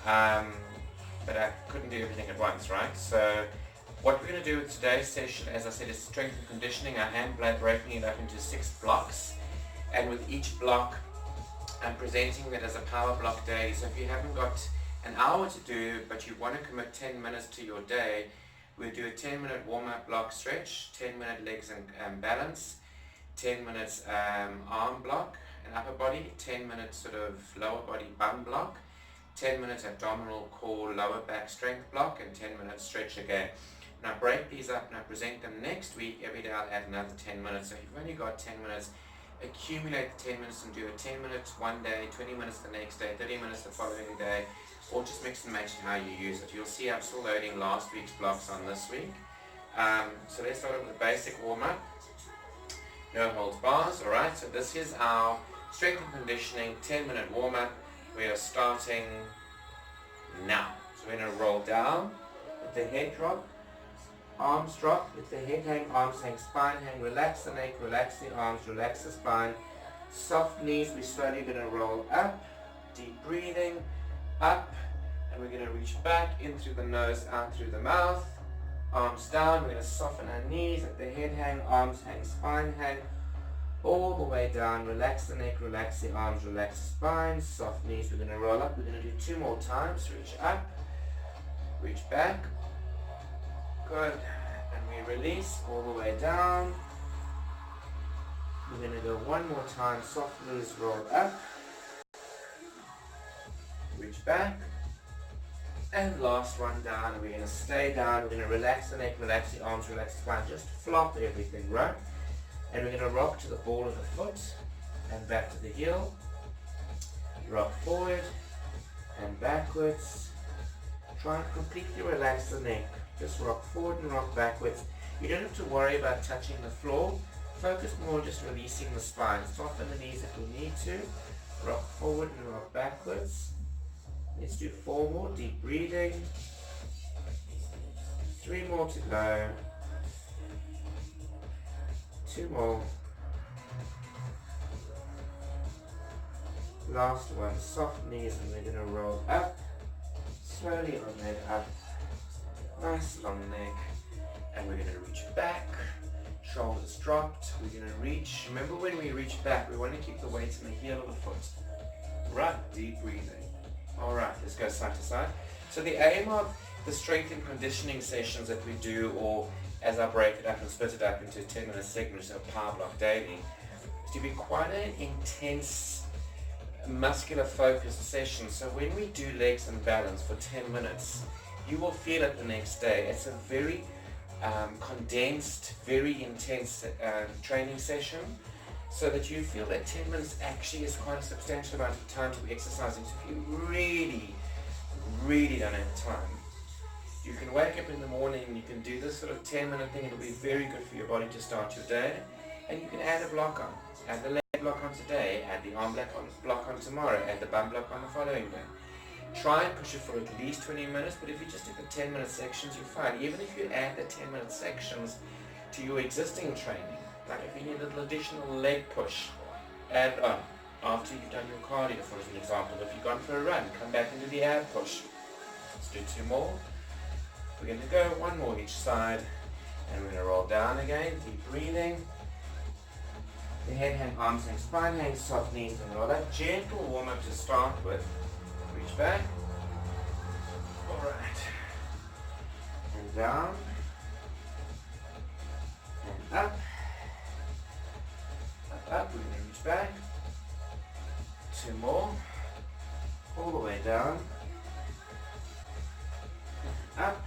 but I couldn't do everything at once, right? So what we're going to do with today's session, as I said, is strength and conditioning. I am breaking it up into 6 blocks, and with each block I'm presenting that as a power block day. So if you haven't got an hour to do but you want to commit 10 minutes to your day, we'll do a 10-minute warm-up block stretch, 10-minute legs and balance, 10 minutes arm block and upper body, 10 minutes sort of lower body bum block, 10 minutes abdominal core lower back strength block, and 10 minutes stretch again. And I break these up and I present them next week. Every day I'll add another 10 minutes. So if you've only got 10 minutes, accumulate the 10 minutes and do it 10 minutes one day, 20 minutes the next day, 30 minutes the following day, or just mix and match how you use it. You'll see I'm still loading last week's blocks on this week. So let's start with the basic warm-up. No holds bars, alright? So this is our strength and conditioning 10-minute warm-up. We are starting now. So we're going to roll down with the head drop, arms drop, with the head hang, arms hang, spine hang, relax the neck, relax the arms, relax the spine, soft knees. We're slowly going to roll up, deep breathing, up, and we're going to reach back in through the nose, out through the mouth, arms down. We're going to soften our knees, let the head hang, arms hang, spine hang, all the way down. Relax the neck, relax the arms, relax the spine, soft knees. We're going to roll up. We're going to do 2 more times. Reach up, reach back, good, and we release all the way down. We're going to go 1 more time. Soft knees, roll up, reach back, and last one down. We're going to stay down. We're going to relax the neck, relax the arms, relax the spine, just flop everything, right? And we're going to rock to the ball of the foot and back to the heel, rock forward and backwards. Try and completely relax the neck. Just rock forward and rock backwards. You don't have to worry about touching the floor. Focus more on just releasing the spine. Soften the knees if you need to. Rock forward and rock backwards. Let's do 4 more. Deep breathing. 3 more to go. 2 more. Last one. Soft knees, and we're going to roll up. Slowly on that up. Nice long neck. And we're going to reach back. Shoulders dropped. We're going to reach. Remember, when we reach back, we want to keep the weight in the heel of the foot. Right. Deep breathing. Alright, let's go side to side. So the aim of the strength and conditioning sessions that we do, or as I break it up and split it up into 10-minute segments of power block daily, is to be quite an intense muscular focused session. So when we do legs and balance for 10 minutes, you will feel it the next day. It's a very condensed, very intense training session, so that you feel that 10 minutes actually is quite a substantial amount of time to be exercising. So if you really, really don't have time, you can wake up in the morning and you can do this sort of 10-minute thing. It'll be very good for your body to start your day. And you can add a block on. Add the leg block on today, add the arm block on tomorrow, add the bum block on the following day. Try and push it for at least 20 minutes, but if you just do the 10-minute sections, you're fine. Even if you add the 10-minute sections to your existing training, like if you need a little additional leg push, add it on after you've done your cardio, for example. If you've gone for a run, come back and do the ab push. Let's do 2 more. We're going to go 1 more each side, and we're going to roll down again, deep breathing. The head hang, arms hang, spine hang, soft knees, and roll up. Gentle warm up to start with. Reach back. Alright. And down. And up. Up, we're going to reach back. 2 more. All the way down. Up.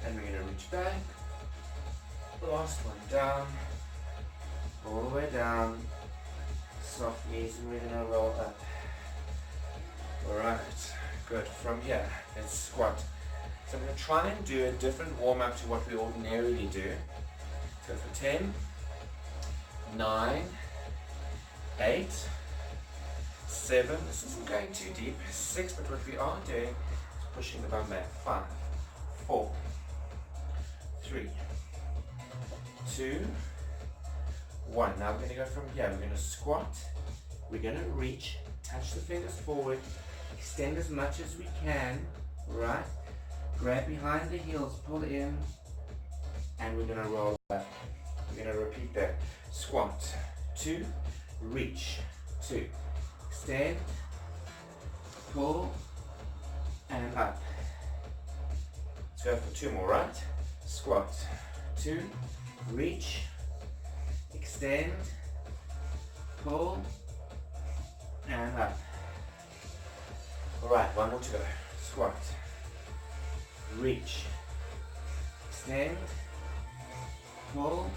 And we're going to reach back. Last one down. All the way down. Soft knees, and we're going to roll up. Alright, good. From here, let's squat. So I'm going to try and do a different warm-up to what we ordinarily do. So for 10, 9, 8, 7, this isn't going too deep, 6, but what we are doing is pushing the bum back. 5, 4, 3, 2, 1. Now we're going to go from here. We're going to squat, we're going to reach, touch the fingers forward, extend as much as we can, right? Grab behind the heels, pull in, and we're going to roll up. We're going to repeat that. Squat, 2, reach, 2, extend, pull, and up. Let's go for 2 more, right? Squat, 2, reach, extend, pull, and up. Alright, 1 more to go. Squat, reach, extend, pull,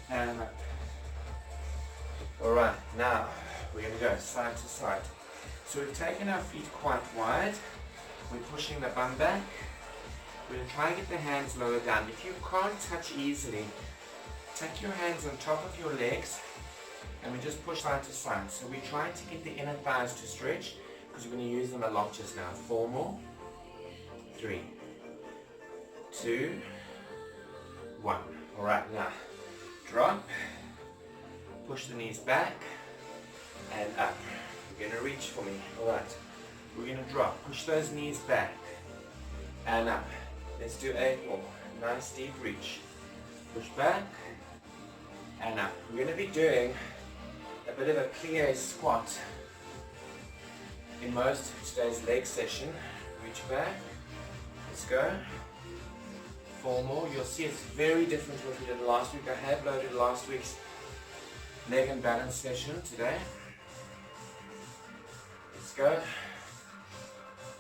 and up. Alright, now we're going to go side to side. So we've taken our feet quite wide. We're pushing the bum back. We're going to try and get the hands lower down. If you can't touch easily, take your hands on top of your legs and we just push side to side. So we're trying to get the inner thighs to stretch because we're going to use them a lot just now. 4 more. 3, 2, 1. Alright, now drop, push the knees back and up. You're going to reach for me. Alright, we're going to drop, push those knees back and up. Let's do 8 more. Nice deep reach. Push back and up. We're going to be doing a bit of a plie squat in most of today's leg session. Reach back. Let's go. 4 more. You'll see it's very different to what we did last week. I have loaded last week's leg and balance session today. Let's go.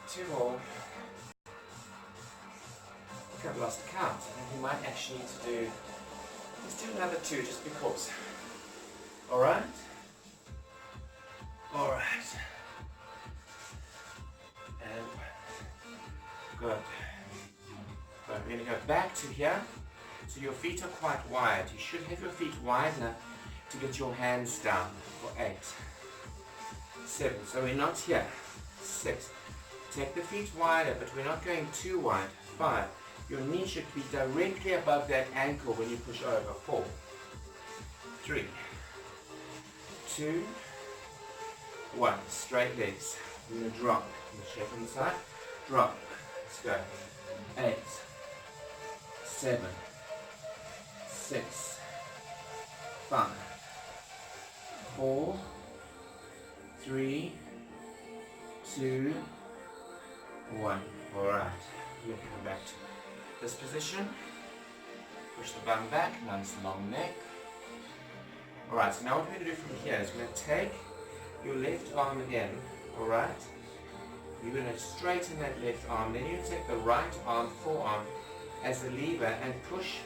2 more. I think I've lost count. I think we might actually need to do, let's do another 2 just because. Alright? Alright. And good. But we're going to go back to here. So your feet are quite wide. You should have your feet wide enough to get your hands down for 8. 7. So we're not here. 6. Take the feet wider, but we're not going too wide. 5. Your knee should be directly above that ankle when you push over. 4. 3. 2. 1. Straight legs. We're going to drop. Shape on the side. Drop. Let's go. 8. 7, 6, 5, 4, 3, 2, 1. Alright, we'll come back to this position. Push the bum back, nice long neck. Alright, so now what we're going to do from here is we're going to take your left arm in, alright? You're going to straighten that left arm, then you take the right arm, forearm, as a lever and push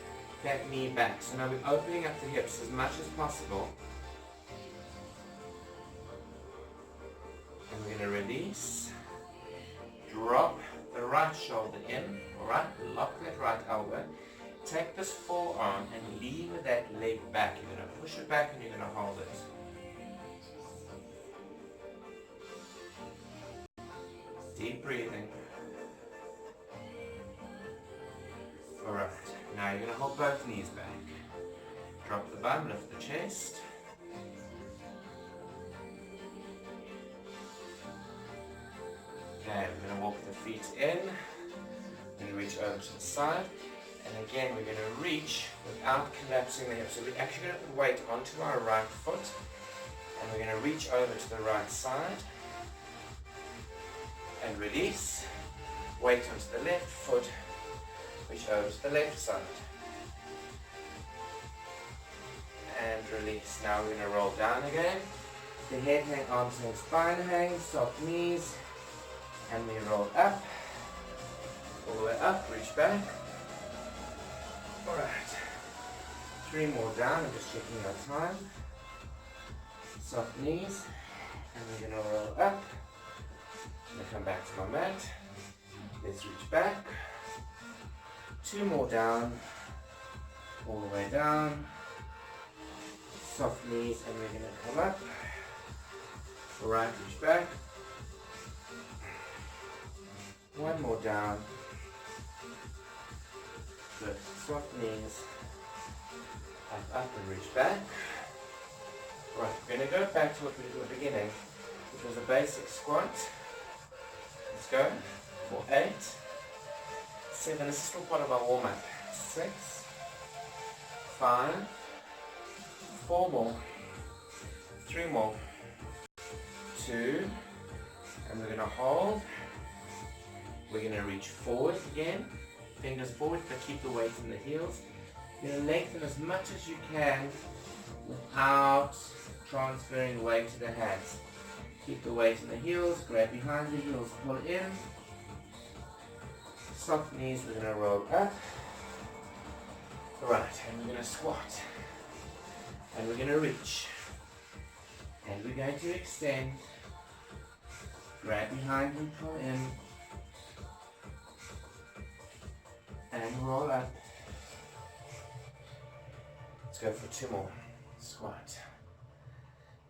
that knee back. So now we're opening up the hips as much as possible. And we're going to release. Drop the right shoulder in. Alright, lock that right elbow. Take this forearm and lever that leg back. You're going to push it back and you're going to hold it. Deep breathing. Alright, now you're going to hold both knees back. Drop the bum, lift the chest. Okay, we're going to walk the feet in. Then reach over to the side. And again, we're going to reach without collapsing the hips. So we're actually going to put weight onto our right foot. And we're going to reach over to the right side. And release. Weight onto the left foot. Reach over to the left side. And release. Now we're going to roll down again. The head hang, arms hang, spine hang, soft knees. And we roll up. All the way up, reach back. Alright. 3 more down, I'm just checking our time. Soft knees. And we're going to roll up. I'm going to come back to my mat. Let's reach back. 2 more down, all the way down, soft knees, and we're going to come up, right, reach back, 1 more down, good, soft knees, up and reach back. Right, we're going to go back to what we did at the beginning. which was a basic squat. Let's go for 8, 7, this is still part of our warm-up. 6, 5, 4 more, 3 more, 2, and we're going to hold. We're going to reach forward again, fingers forward, but keep the weight in the heels. You're going to lengthen as much as you can without transferring weight to the hands. Keep the weight in the heels, grab behind the heels, pull in. Soft knees, we're going to roll up. Right, and we're going to squat. And we're going to reach. And we're going to extend. Grab behind and pull in. And roll up. Let's go for 2 more. Squat.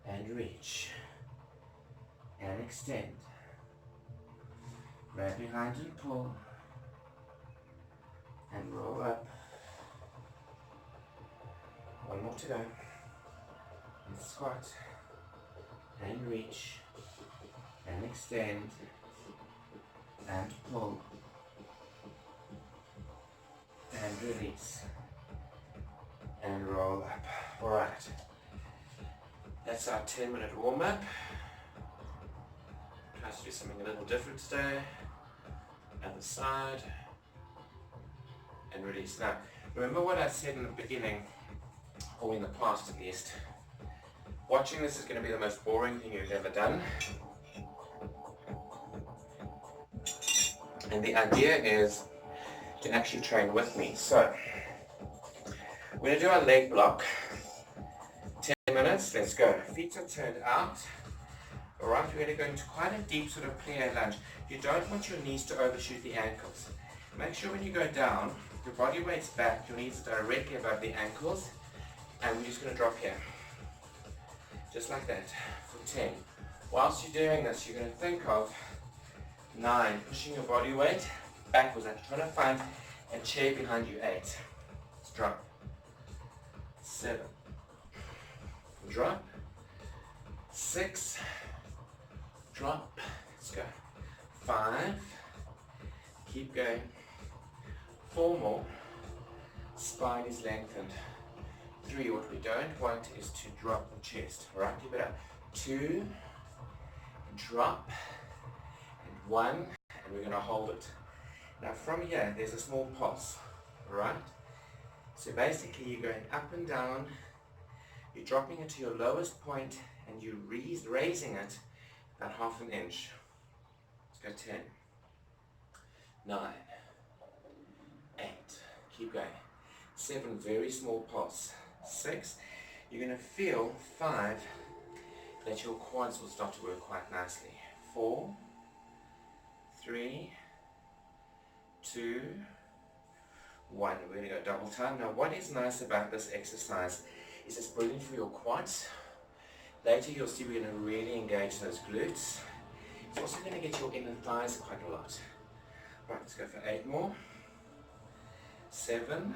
And reach. And extend. Grab behind and pull. And roll up. 1 more to go. And squat. And reach. And extend. And pull. And release. And roll up. Alright. That's our 10-minute warm-up. Try to do something a little different today. Other side. And release. Now, remember what I said in the beginning, or in the past at least. Watching this is going to be the most boring thing you've ever done. And the idea is to actually train with me. So, we're going to do our leg block. 10 minutes, let's go. Feet are turned out. Alright, we're going to go into quite a deep sort of plie lunge. You don't want your knees to overshoot the ankles. Make sure when you go down, your body weight's back, your knees are directly above the ankles, and we're just going to drop here. Just like that, for 10. Whilst you're doing this, you're going to think of 9, pushing your body weight backwards, and trying to find a chair behind you. 8, let's drop. 7, drop. 6, drop. Let's go. 5, keep going. 4 more. Spine is lengthened. 3, what we don't want is to drop the chest. Alright, keep it up. 2, drop, and 1, and we're going to hold it. Now from here, there's a small pulse. Alright? So basically you're going up and down, you're dropping it to your lowest point, and you're raising it about half an inch. Let's go. 10, 9, 8, keep going. 7, very small pulse. 6, you're going to feel 5, that your quads will start to work quite nicely. 4, 3, 2, 1. We're going to go double time. Now what is nice about this exercise is it's brilliant for your quads. Later you'll see we're going to really engage those glutes. It's also going to get your inner thighs quite a lot. Right, let's go for 8 more. 7,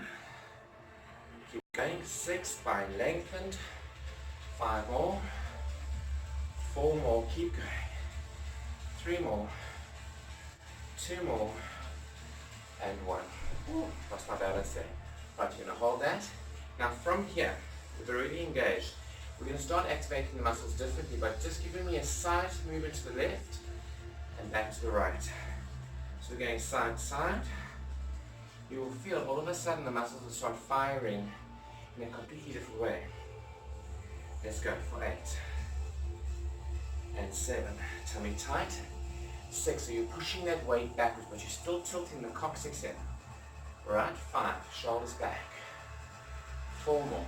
keep going. 6, spine lengthened. 5 more. 4 more, keep going. 3 more. 2 more. And 1. Ooh, lost my balance there. Right, you're going to hold that. Now from here, with already engaged, we're going to start activating the muscles differently, but just giving me a side movement to the left and back to the right. So we're going side to side. You will feel all of a sudden the muscles will start firing in a completely different way. Let's go for 8 and 7. Tummy tight. 6, so you're pushing that weight backwards, but you're still tilting the coccyx in. Right, 5, shoulders back. 4 more.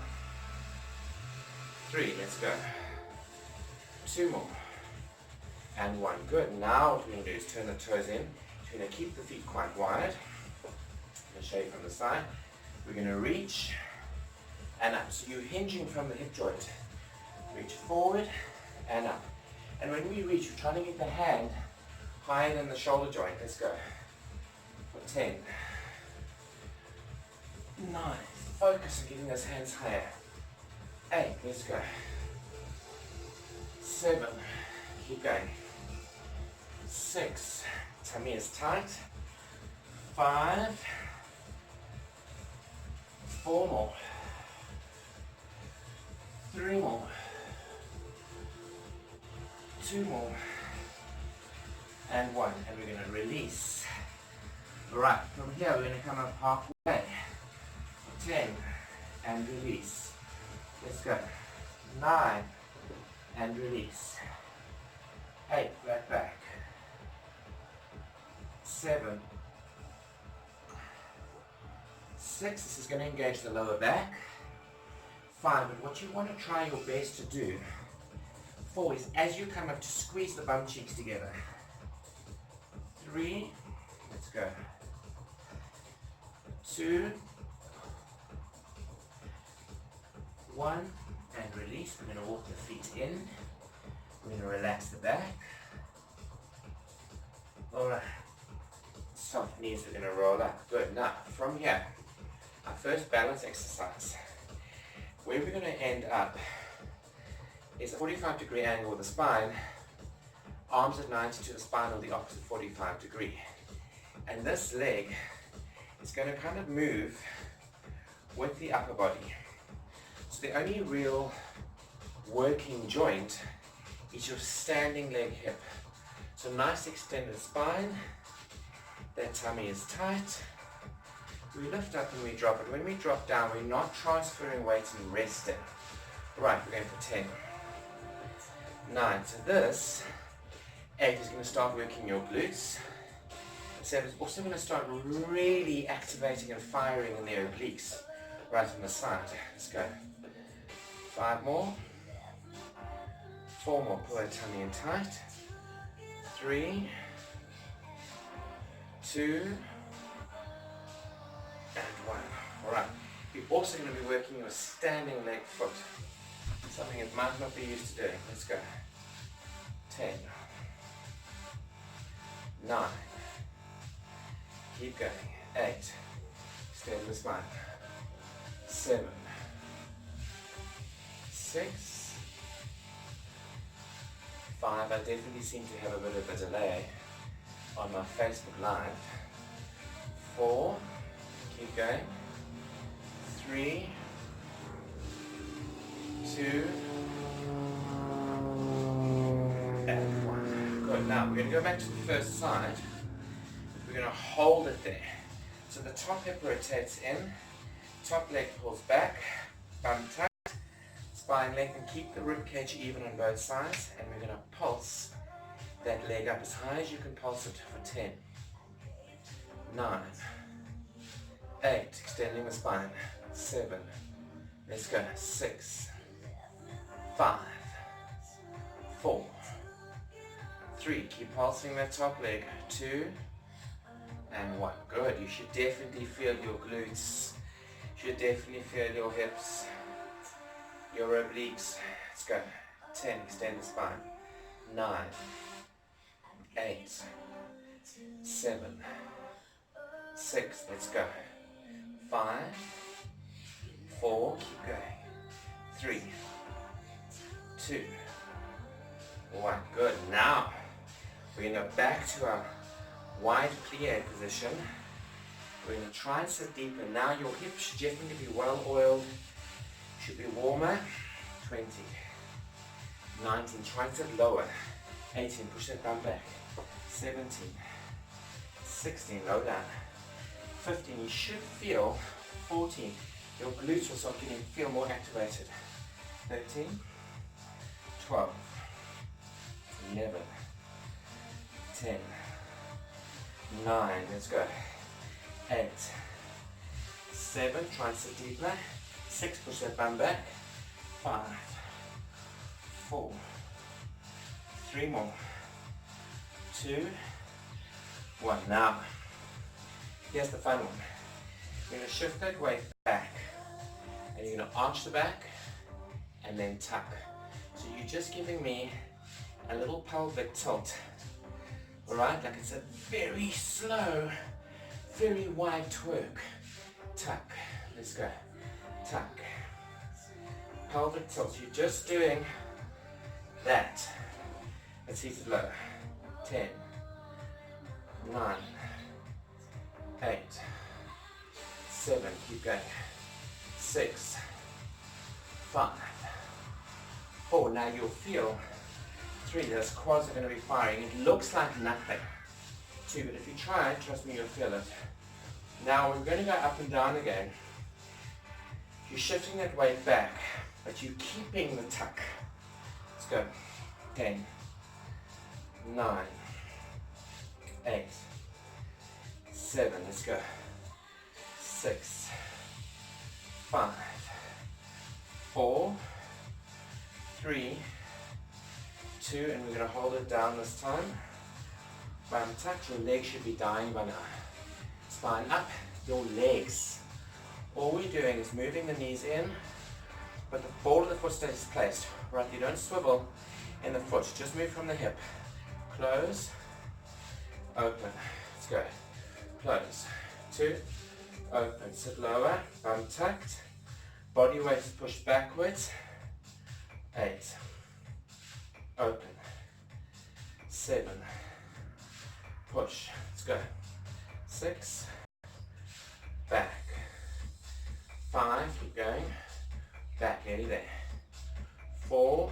3, let's go. 2 more. And 1, good. Now what we're going to do is turn the toes in. We're going to keep the feet quite wide. I'm going to show you from the side. We're going to reach and up. So you're hinging from the hip joint. Reach forward and up. And when we reach, we're trying to get the hand higher than the shoulder joint. Let's go. For 10. 9. Focus on getting those hands higher. 8. Let's go. 7. Keep going. 6. Tummy is tight. 5. 4 more. 3 more. 2 more. And 1. And we're going to release. Right, from here we're going to come up halfway. 10. And release. Let's go. 9. And release. 8. Flat back. 7. 6. This is going to engage the lower back. 5. But what you want to try your best to do, 4, is as you come up to squeeze the bum cheeks together. 3. Let's go. 2. 1. And release. We're going to walk the feet in. We're going to relax the back. Alright. Soft knees are going to roll up. Good. Now, from here, our first balance exercise. Where we're going to end up is a 45-degree angle with the spine, arms at 90 to the spine on the opposite 45 degree. And this leg is going to kind of move with the upper body. So the only real working joint is your standing leg hip. So nice extended spine, that tummy is tight. We lift up and we drop it. When we drop down, we're not transferring weight and resting. Right, we're going for 10. 9. So this 8 is going to start working your glutes. 7 is also going to start really activating and firing in the obliques right on the side. Let's go. 5 more. 4 more. Pull that tummy in tight. 3. 2. And 1. Alright. You're also going to be working your standing leg foot. Something it might not be used to doing. Let's go. 10. 9. Keep going. 8. Extend the spine. 7. 6. 5. I definitely seem to have a bit of a delay on my Facebook Live. 4. Keep going. 3. 2. And 1. Good. Now we're going to go back to the first side. We're going to hold it there. So the top hip rotates in, top leg pulls back, bum tight, spine length, and keep the rib cage even on both sides. And we're going to pulse that leg up as high as you can pulse it for 10, 9, 8, extending the spine, 7, let's go, 6, 5, 4, 3, keep pulsing that top leg, 2, and 1. Good. You should definitely feel your glutes. You should definitely feel your hips, your obliques. Let's go. 10. Extend the spine. 9. 8. 7. 6. Let's go. 5. 4. Keep going. 3. 2. 1. Good. Now we're going to go back to our wide plie position. We're going to try and sit deeper. Now your hips should definitely be well oiled, should be warmer. 20, 19, try and sit lower. 18, push that bum back. 17, 16, low down. 15, you should feel. 14, your glutes will start feel more activated. 13, 12, 11, 10, 9, let's go. 8, 7, try and sit deeper. 6, push that bum back. 5, 4, 3 more. 2, 1. Now, here's the fun one. You're going to shift that weight back, and you're going to arch the back, and then tuck. So you're just giving me a little pelvic tilt. Alright, like it's a very slow, very wide twerk. Tuck. Let's go. Tuck. Pelvic tilt. You're just doing that. It's seated low. 10, 9, 8, 7, keep going. 6, 5, 4. Now you'll feel 3, those quads are going to be firing. It looks like nothing. 2, but if you try it, trust me, you'll feel it. Now we're going to go up and down again. You're shifting that weight back, but you're keeping the tuck. Let's go. 10, 9, 8, 7, let's go. 6, 5, 4, 3, 2, and we're going to hold it down this time. Bum tucked, your legs should be dying by now. Spine up, your legs. All we're doing is moving the knees in, but the ball of the foot stays placed. Right, you don't swivel in the foot, just move from the hip. Close, open, let's go. Close, 2, open, sit lower, bum tucked, body weight is pushed backwards. 8, open, 7, push, let's go. 6, back, 5, keep going, back, nearly there. 4,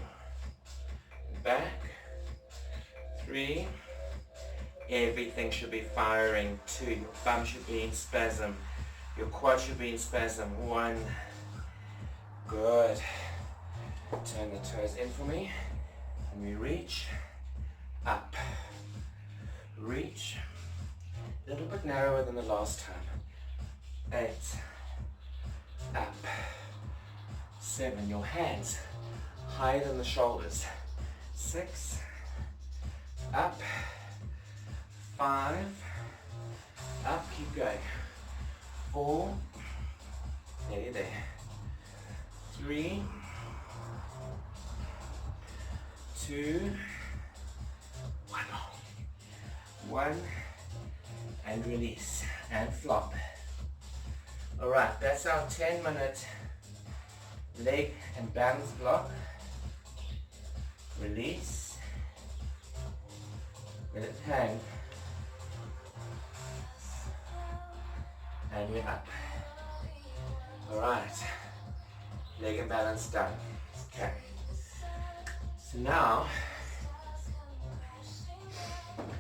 back, 3, everything should be firing. 2, your bum should be in spasm, your quad should be in spasm. 1, good. Turn the toes in for me, and we reach, up, reach, a little bit narrower than the last time. 8, up, 7, your hands higher than the shoulders. 6, up, 5, up, keep going. 4, nearly there. 3, 2, 1 more. 1, and release, and flop. Alright, that's our 10-minute leg and balance block. Release, let it hang, and we're up. Alright, leg and balance done. Okay. So now,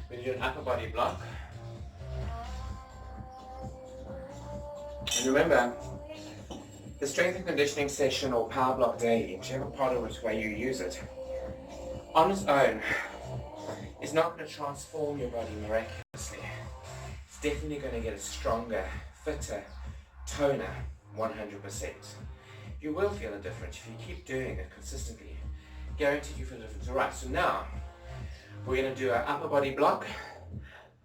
we're going to do an upper body block. And remember, the strength and conditioning session or power block daily, whichever part of which way you use it, on its own is not going to transform your body miraculously. It's definitely going to get a stronger, fitter, toner, 100%. You will feel a difference if you keep doing it consistently. Guaranteed you feel a difference. Alright, so now we're going to do our upper body block.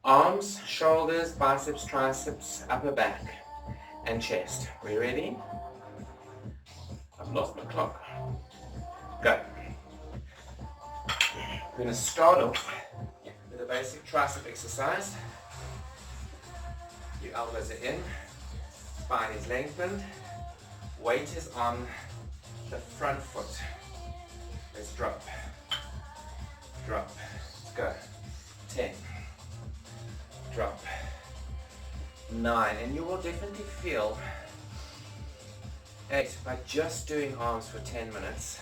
Arms, shoulders, biceps, triceps, upper back, and chest. We ready? I've lost my clock. Go. We're going to start off with a basic tricep exercise. Your elbows are in, spine is lengthened, weight is on the front foot. Let's drop, drop, let's go. 10, drop, 9, and you will definitely feel 8 by just doing arms for 10 minutes.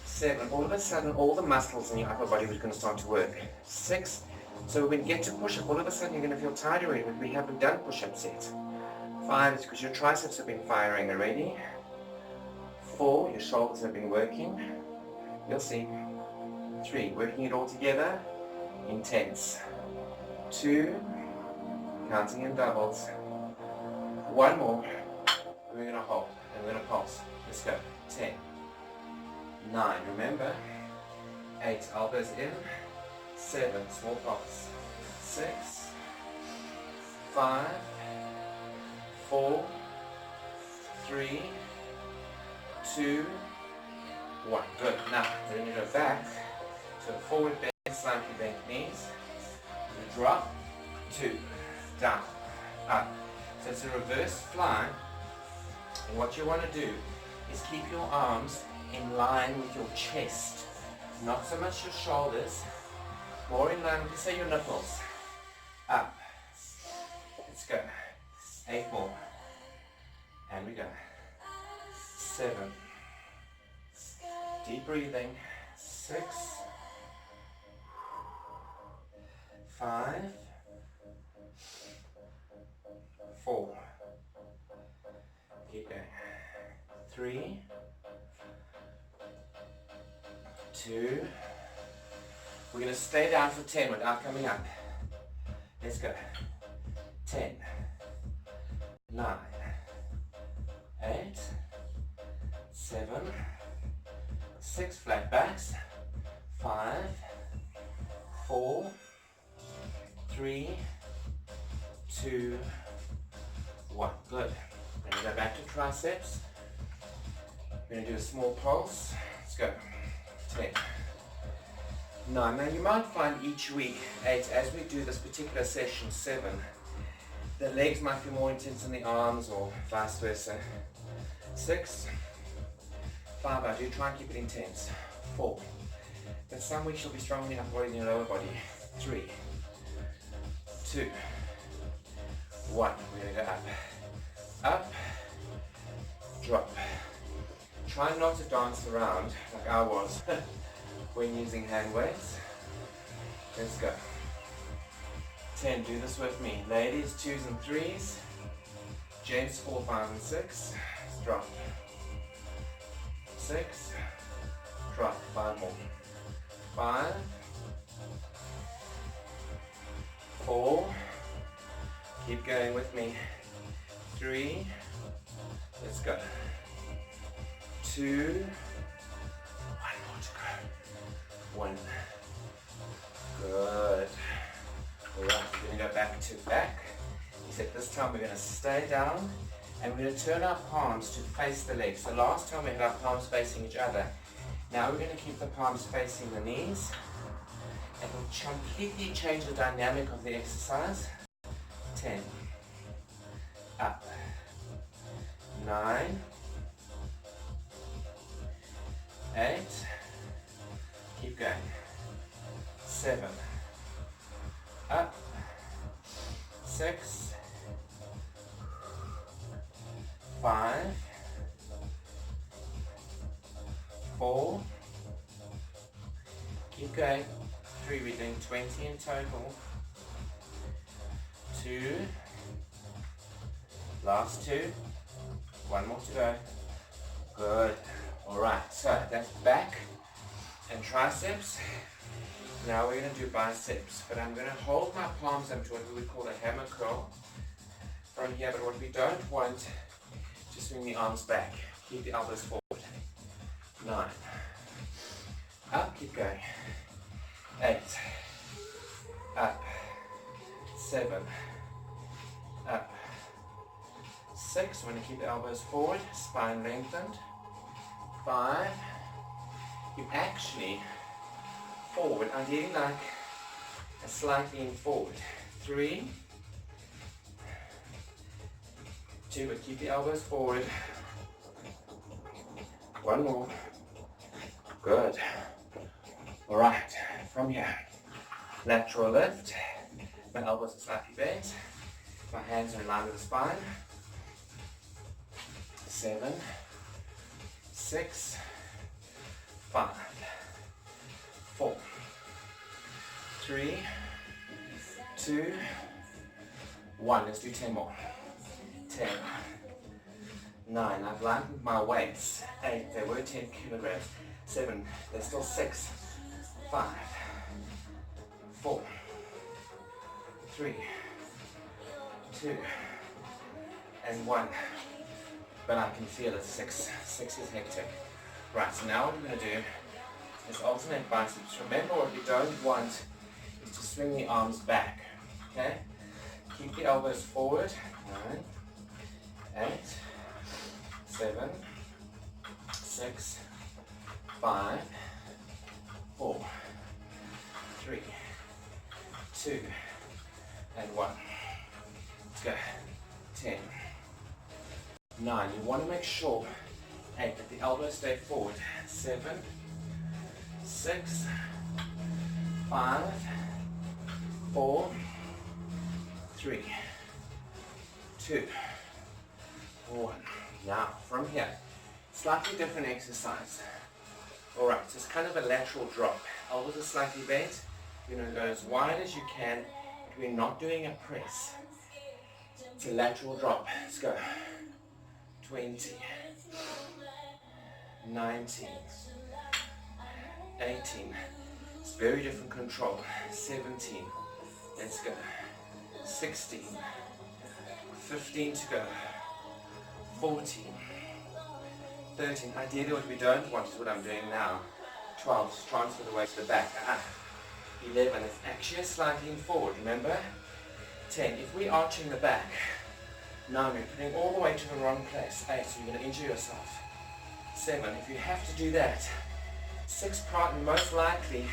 7, all of a sudden all the muscles in your upper body are going to start to work. 6, so when you get to push-up, all of a sudden you're going to feel tired already, but we haven't done push-ups yet. 5 is because your triceps have been firing already. 4, your shoulders have been working. You'll see. 3, working it all together, intense. 2, counting in doubles. 1 more, and we're going to hold, and we're going to pulse. Let's go. 10, 9, remember. 8, elbows in. 7, small pulse. 6, 5, 4, 3, 2, 1. Good. Now, we're going to go back to a forward bend, slightly bent knees. We drop, 2, down, up. So it's a reverse fly. And what you want to do is keep your arms in line with your chest. Not so much your shoulders, more in line with, say, your nipples. Up. Let's go. 8 more. And we go. 7. Deep breathing. 6. 5. 4. Keep going. 3. 2. We're going to stay down for 10 without coming up. Let's go. 10. 9. 8. 7. 6 flat backs. 5. 4. 3. 2. 1. Good. Then we go back to triceps. We're going to do a small pulse. Let's go. 10. 9. Now you might find each week, 8, as we do this particular session, 7, the legs might be more intense than the arms or vice versa. 6. 5, I do try and keep it intense. 4. But some weeks you'll be strong in the upper body and your lower body. 3. 2. 1. We're going to go up. Up. Drop. Try not to dance around like I was when using hand weights. Let's go. 10. Do this with me. Ladies, 2s and 3s. Gents, 4, 5 and 6. Drop. 6. Drop. 5 more. 5. 4. Keep going with me. 3. Let's go. 2. 1 more to go. 1. Good. Alright, we're going to go back to back. Except this time we're going to stay down and we're going to turn our palms to face the legs. So last time we had our palms facing each other. Now we're going to keep the palms facing the knees. And we'll completely change the dynamic of the exercise. 10. Up. 9. 8. Keep going. 7. Up. 6. 5. 4. Keep going. 3. We're doing 20 in total. 2. Last 2. 1 more to go. Good. Alright, so that's back and triceps. Now we're going to do biceps, but I'm going to hold my palms up to what we would call a hammer curl from here, but what we don't want to swing the arms back. Keep the elbows forward. 9. Up, keep going. 8. Up. 7. Up. 6. We're going to keep the elbows forward, spine lengthened. 5. You actually forward, ideally like a slight lean forward. 3. 2, but keep the elbows forward. 1 more. Good. Alright, from here, lateral lift. My elbows are slightly bent. My hands are in line with the spine. 7. 6, 5, 4, 3, 2, 1. Let's do 10 more. 10, 9. I've lightened my weights. 8. They were 10 kilograms. 7. They're still 6, 5, 4, 3, 2, and 1. But I can feel it. 6. 6 is hectic. Right, so now what we're going to do is alternate biceps. Remember, what we don't want is to swing the arms back. Okay? Keep the elbows forward. 9, 8, 7, 6, 5, 4, 3, 2, and 1. Let's go. 10. 9. You want to make sure, 8, that the elbows stay forward. 7, 6, 5, 4, 3, 2, 1. Now, from here, slightly different exercise. Alright, so it's kind of a lateral drop. Elbows are slightly bent. You're going to go as wide as you can, but we're not doing a press. It's a lateral drop. Let's go. 20, 19, 18. It's very different control. 17. Let's go. 16. 15 to go. 14. 13. Ideally what we don't want is what I'm doing now. 12. Just transfer the weight to the back. 11. It's actually slightly forward, remember? 10. If we're arching the back, now we're putting all the weight to the wrong place. 8. So you're going to injure yourself. 7. If you have to do that. 6. Most likely.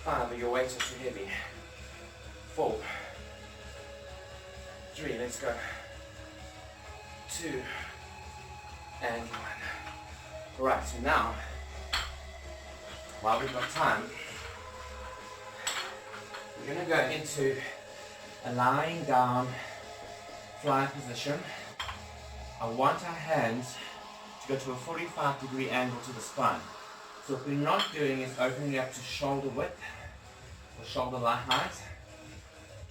5. But your weights are too heavy. 4. 3. Let's go. 2. And 1. Right, so now, while we've got time, we're going to go into a lying down fly position. I want our hands to go to a 45-degree angle to the spine. So what we're not doing is opening up to shoulder width or shoulder height.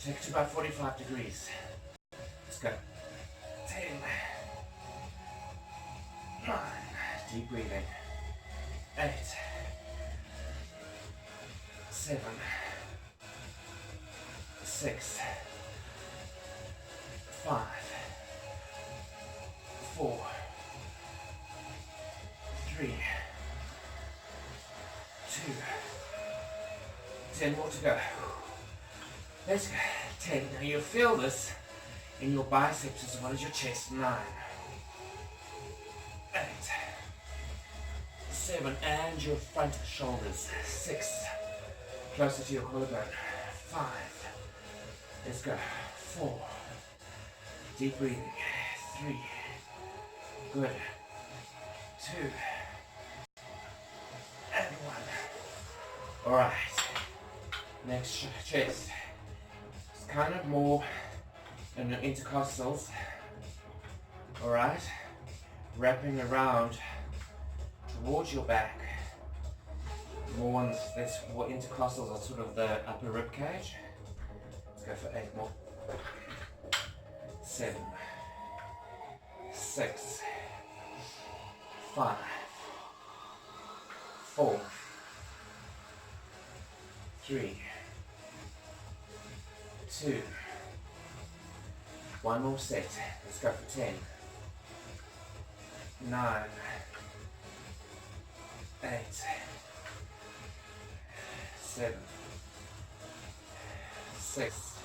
Take it to about 45 degrees. Let's go. 10, 9, deep breathing. 8, 7, 6, 5, 4, 3, 2, 10 more to go. Let's go. 10. Now you'll feel this in your biceps as well as your chest. 9, 8, 7, and your front shoulders. 6, closer to your collarbone. 5, let's go. 4, deep breathing. 3, good. 2, and 1. Alright, next chest. It's kind of more in the intercostals. Alright, wrapping around towards your back. More on this, what intercostals are sort of the upper rib cage. Let's go for 8 more. 7, 6, 5, 4, 3, 2, 1 more set. Let's go for 10, 9, 8, 7, 6,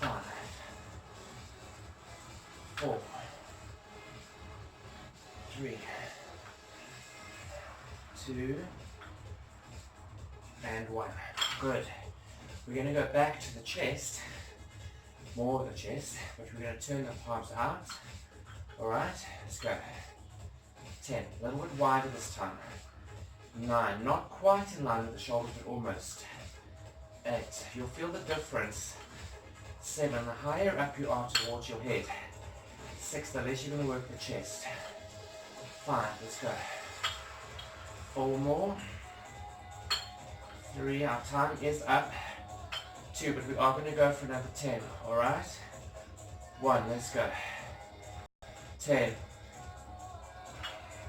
5, 4, 3, 2, and 1. Good. We're going to go back to the chest, more of the chest, but we're going to turn the palms out. Alright, let's go. 10, a little bit wider this time. 9, not quite in line with the shoulders, but almost. 8, you'll feel the difference. 7, the higher up you are towards your head. 6, the less you're going to work the chest. 5, let's go. 4 more. 3, our time is up. 2, but we are going to go for another 10, alright? 1, let's go. 10,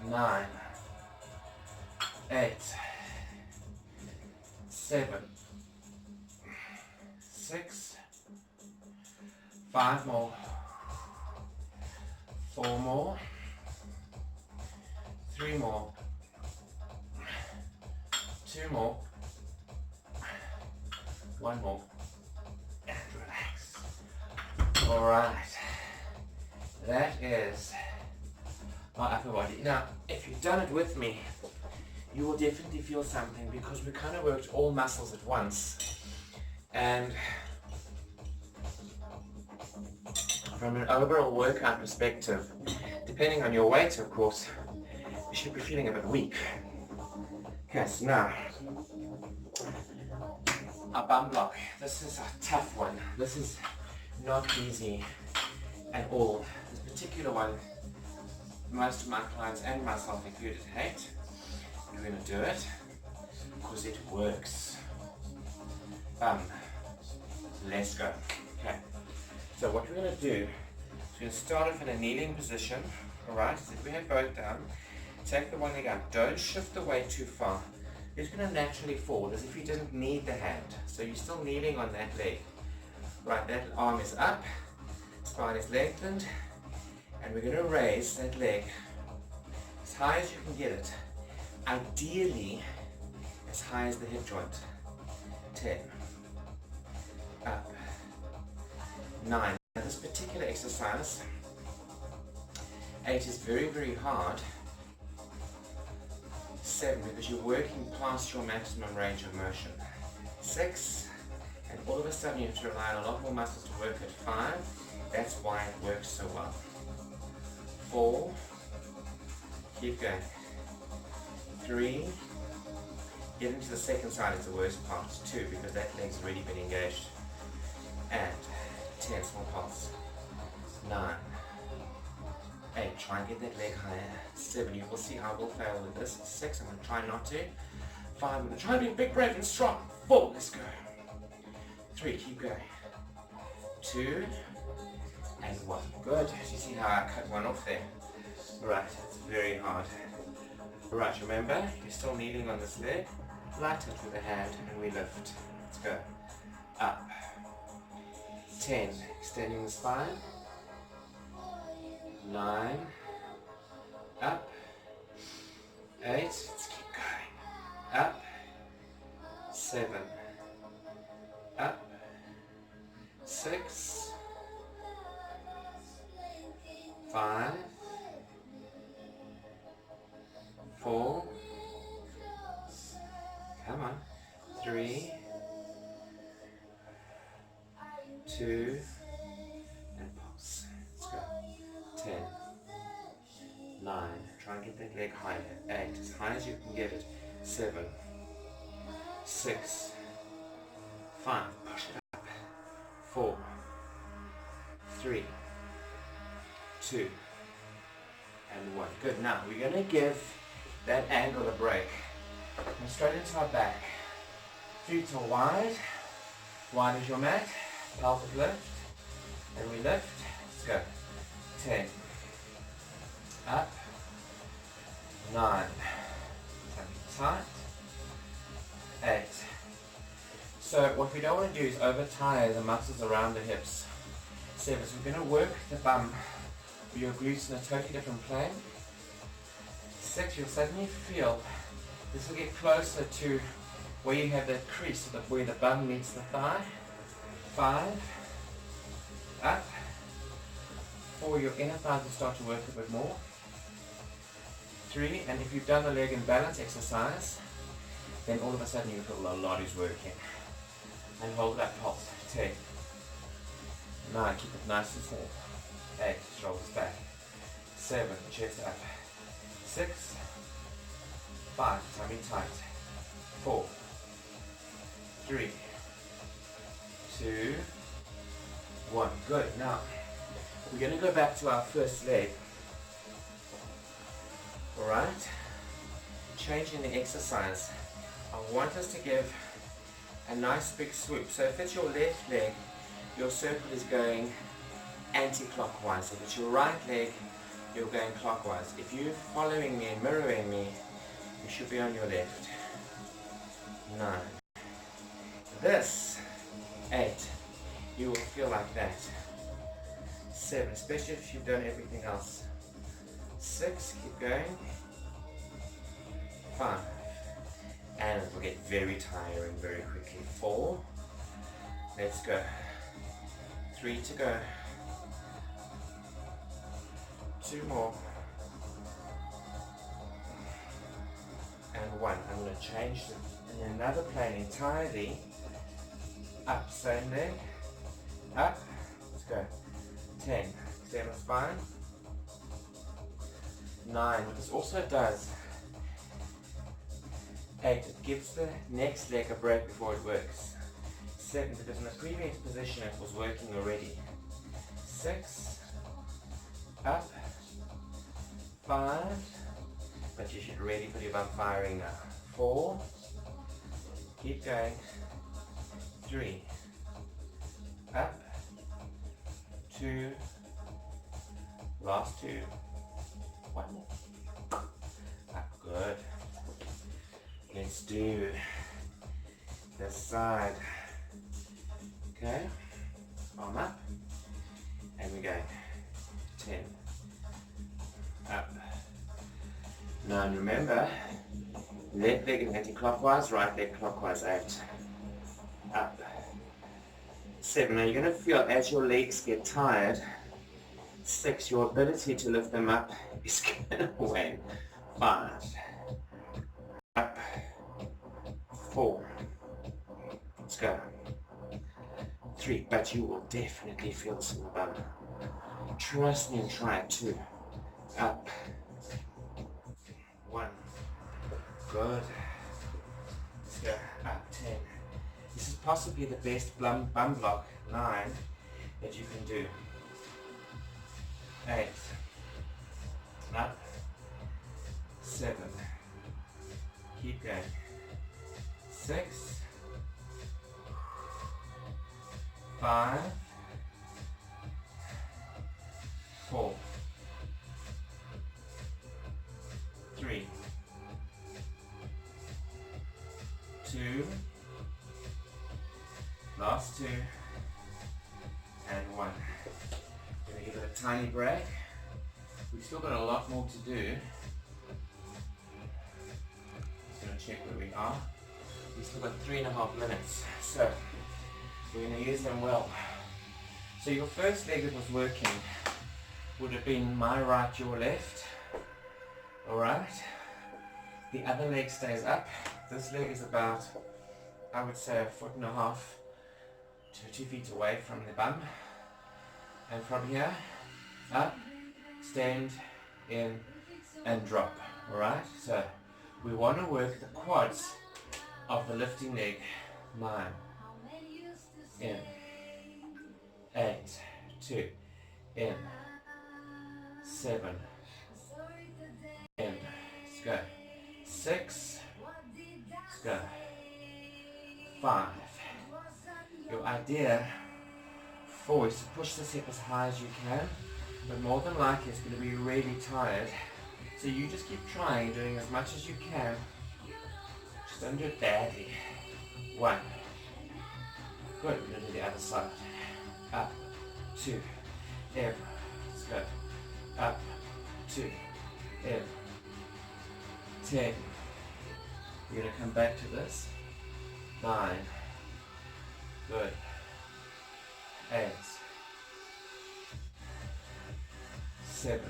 9, 8, 7, 6, 5 more, 4 more, 3 more, 2 more, 1 more, and relax. Alright, that is our upper body. Now, if you've done it with me, you will definitely feel something because we kind of worked all muscles at once. And from an overall workout perspective, depending on your weight, of course, you should be feeling a bit weak. Okay, so now, our bum block. This is a tough one. This is not easy at all. This particular one, most of my clients and myself included hate. We're going to do it because it works. Let's go. Okay, so what we're going to do is we're going to start off in a kneeling position. Alright, so if we have both down, take the one leg up. Don't shift the weight too far. It's going to naturally fall as if you didn't need the hand. So you're still kneeling on that leg. Right, that arm is up, spine is lengthened, and we're going to raise that leg as high as you can get it. Ideally, as high as the hip joint. 10. Up. 9. Now this particular exercise, 8 is very, very hard. 7, because you're working past your maximum range of motion. 6, and all of a sudden you have to rely on a lot more muscles to work at 5. That's why it works so well. 4, keep going. 3, getting to the second side is the worst part. 2, because that leg's already been engaged. And 10, small pulse. 9, 8, try and get that leg higher. 7, you will see I will fail with this. 6, I'm going to try not to. 5, I'm going to try and be big, brave and strong. 4, let's go. 3, keep going. 2, and 1. Good. You see how I cut one off there? Right, it's very hard. Right, remember, you're still kneeling on this leg. Light it with a hand and we lift. Let's go. Up. 10, extending the spine. 9, up. 8, let's keep going. Up. 7, up. 6, 5, 4, come on, 3, 2, and pulse. Let's go. 10, 9, try and get that leg higher. 8, as high as you can get it. 7, 6, 5, push it up. 4, 3, 2, and 1. Good. Now we're going to give that angle a break. And straight into our back. Feet are wide. Wide as your mat. Pelvic lift. And we lift. Let's go. 10. Up. 9. Tight. 8. So what we don't want to do is over-tire the muscles around the hips. 7. So we're going to work the bum with your glutes in a totally different plane. 6. You'll suddenly feel this will get closer to where you have that crease, so where the bum meets the thigh. 5. Up. 4. Your inner thighs will start to work a bit more. 3. And if you've done the leg and balance exercise, then all of a sudden you feel a lot is working. And hold that pulse. 10. 9. Keep it nice and small. 8. Shoulders back. 7. Chest up. 6. 5. Tummy tight. 4. 3. 2. 1. Good. Now, we're going to go back to our first leg. Alright? Changing the exercise. I want us to give a nice big swoop. So if it's your left leg, your circle is going anti-clockwise. If it's your right leg, you're going clockwise. If you're following me and mirroring me, you should be on your left. 9. This, 8. You will feel like that. 7, especially if you've done everything else. 6, keep going. 5. And it will get very tiring very quickly. 4. Let's go. 3 to go. 2 more. And 1. I'm going to change it in another plane entirely. Up, same leg. Up. Let's go. 10. Stay on the spine. 9. What this also does 8, it gives the next leg a break before it works. 7, because in the previous position it was working already. 6, up, 5, but you should really put your bum firing now. 4, keep going. 3, up, 2, last 2, 1 more, up, good. Let's do this side. Okay, arm up, and we go. 10, up. Now remember, left leg is anti-clockwise, right leg clockwise. 8, up. 7, now you're going to feel as your legs get tired. 6, your ability to lift them up is going to wane. 5, up. 4, let's go. 3, but you will definitely feel this in the bum. Trust me and try it. 2, up. 1, good. Let's go. Up. 10. This is possibly the best bum block. 9 that you can do. 8, up. 7, keep going. 6, 5, 4, 3, 2, last 2, and 1. Gonna give it a tiny break. We've still got a lot more to do. Just gonna check where we are. We've still got 3.5 minutes, so we're going to use them well. So your first leg that was working would have been my right, your left. Alright. The other leg stays up. This leg is about, I would say, 1.5 to 2 feet away from the bum. And from here, up, stand, in, and drop. Alright. So we want to work the quads of the lifting leg. 9, in, 8, 2, in, 7, in, let's go. 6, let's go. 5. Your idea 4 is to push this hip as high as you can, but more than likely it's going to be really tired. So you just keep trying, doing as much as you can. Just don't do it badly. 1. Good, we're going to do the other side. Up, 2, in, let's go. Up, 2, in, 10. We're going to come back to this. 9, good. 8, 7,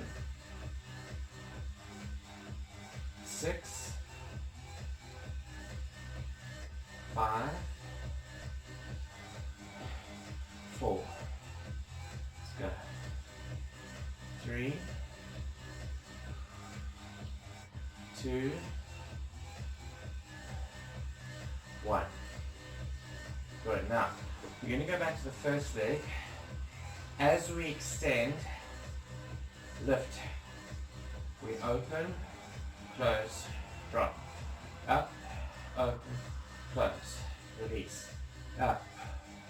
6, 5, 4, let's go. 3, 2, 1. Good. Now we're going to go back to the first leg. As we extend, lift. We open, close, drop. Up, open, close, release. Up,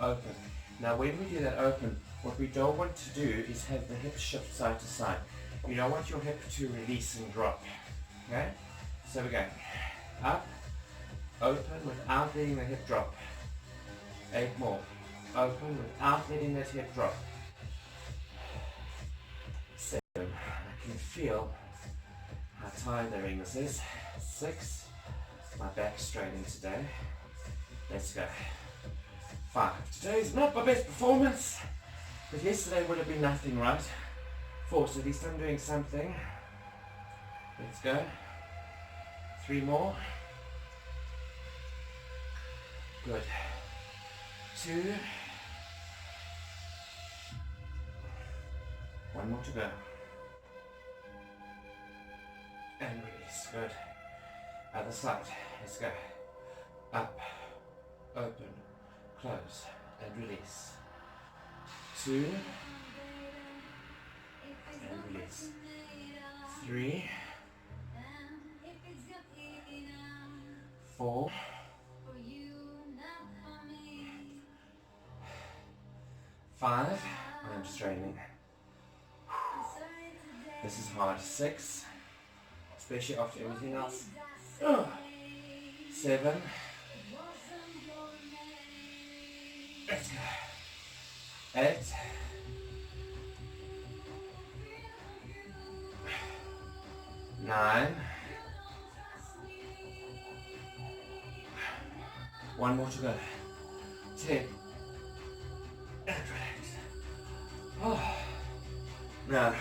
open. Now when we do that open, what we don't want to do is have the hip shift side to side. You don't want your hip to release and drop. Okay? So we're going up, open without letting the hip drop. 8 more. Open without letting that hip drop. 7. I can feel how tiring this is. 6. My back's straining today. Let's go. 5. Today's not my best performance, but yesterday would have been nothing, right? 4. So at least I'm doing something. Let's go. 3 more. Good. 2. 1 more to go. And release. Good. Other side. Let's go. Up, open, close, and release. 2, and release. 3, 4, 5, I'm straining. This is hard. 6, especially after everything else. 7, let's go. 8, 9, one more to go. 10, and relax. Oh. Now,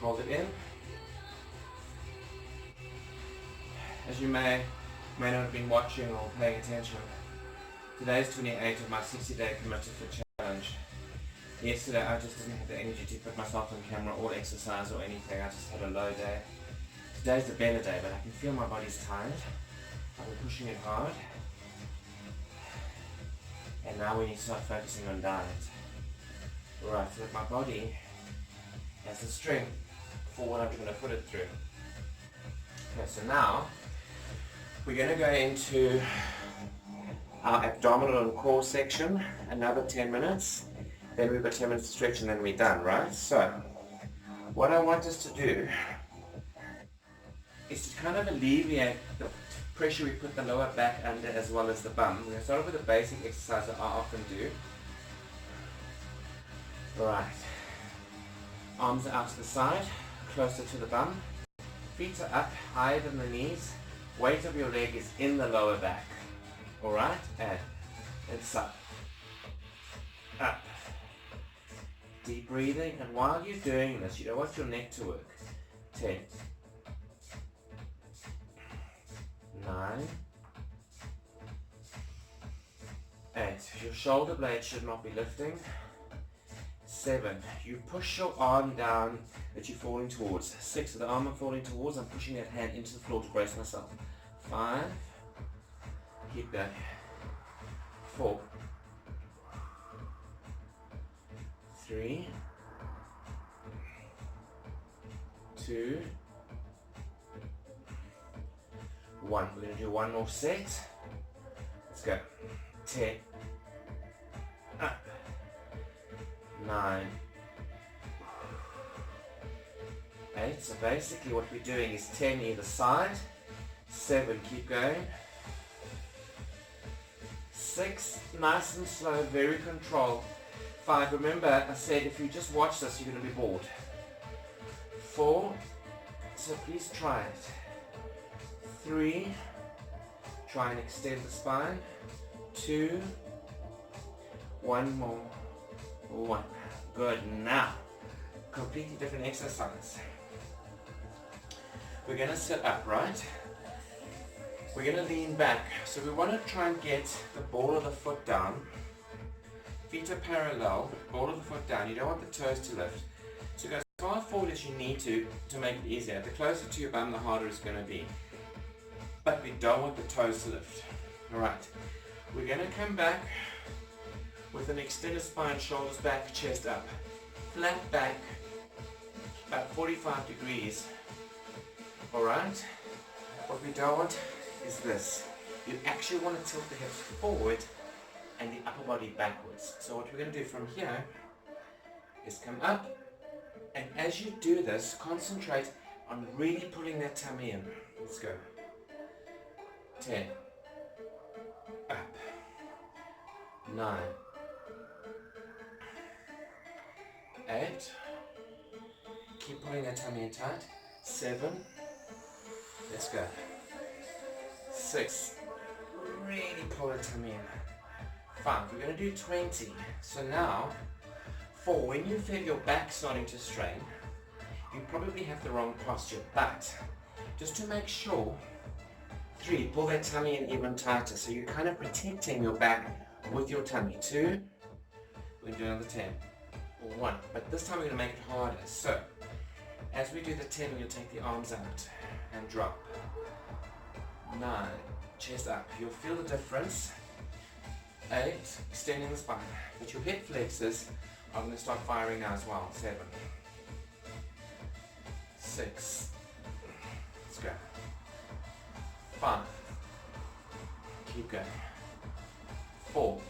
hold it in. As you may not have been watching or paying attention, today's 28 of my 60-day committed fit challenge. Yesterday I just didn't have the energy to put myself on camera or exercise or anything. I just had a low day. Today's the better day, but I can feel my body's tired. I've been pushing it hard. And now we need to start focusing on diet. Right, so that my body has the strength for what I'm going to put it through. Okay, so now we're going to go into our abdominal and core section, another 10 minutes. Then we've got 10 minutes to stretch and then we're done, right? So, what I want us to do is to kind of alleviate the pressure we put the lower back under as well as the bum. We're going to start off with a basic exercise that I often do. Right. Arms are out to the side, closer to the bum. Feet are up, higher than the knees. Weight of your leg is in the lower back. Alright? And it's up. Up. Deep breathing, and while you're doing this, you don't want your neck to work. 10, 9, 8. Your shoulder blade should not be lifting. 7. You push your arm down that you're falling towards. 6. The arm I'm falling towards, I'm pushing that hand into the floor to brace myself. 5. Keep going. 4. 3, 2, 1. We're going to do one more set. Let's go. 10, up, 9, 8. So basically what we're doing is 10 either side. 7, keep going. 6, nice and slow, very controlled. 5, remember I said if you just watch this you're going to be bored. 4, so please try it. 3, try and extend the spine. 2, 1 more. 1. Good. Now, completely different exercise. We're going to sit up, right? We're going to lean back. So we want to try and get the ball of the foot down. Feet are parallel, ball of the foot down. You don't want the toes to lift. So go as far forward as you need to make it easier. The closer to your bum, the harder it's going to be. But we don't want the toes to lift. Alright, we're going to come back with an extended spine, shoulders back, chest up. Flat back, about 45 degrees. Alright, what we don't want is this. You actually want to tilt the hips forward and the upper body backwards. So what we're going to do from here is come up, and as you do this, concentrate on really pulling that tummy in. Let's go. 10, up, 9, 8, keep pulling that tummy in tight. 7, let's go. 6, really pull the tummy in. 5, we're going to do 20. So now, 4, when you feel your back starting to strain, you probably have the wrong posture, but just to make sure, 3, pull that tummy in even tighter, so you're kind of protecting your back with your tummy. 2, we're going to do another 10. 1, but this time we're going to make it harder. So, as we do the 10, we're going to take the arms out. and drop. 9, chest up. You'll feel the difference. 8, extending the spine. But your hip flexors are going to start firing now as well. 7, 6, let's go. 5, keep going. 4,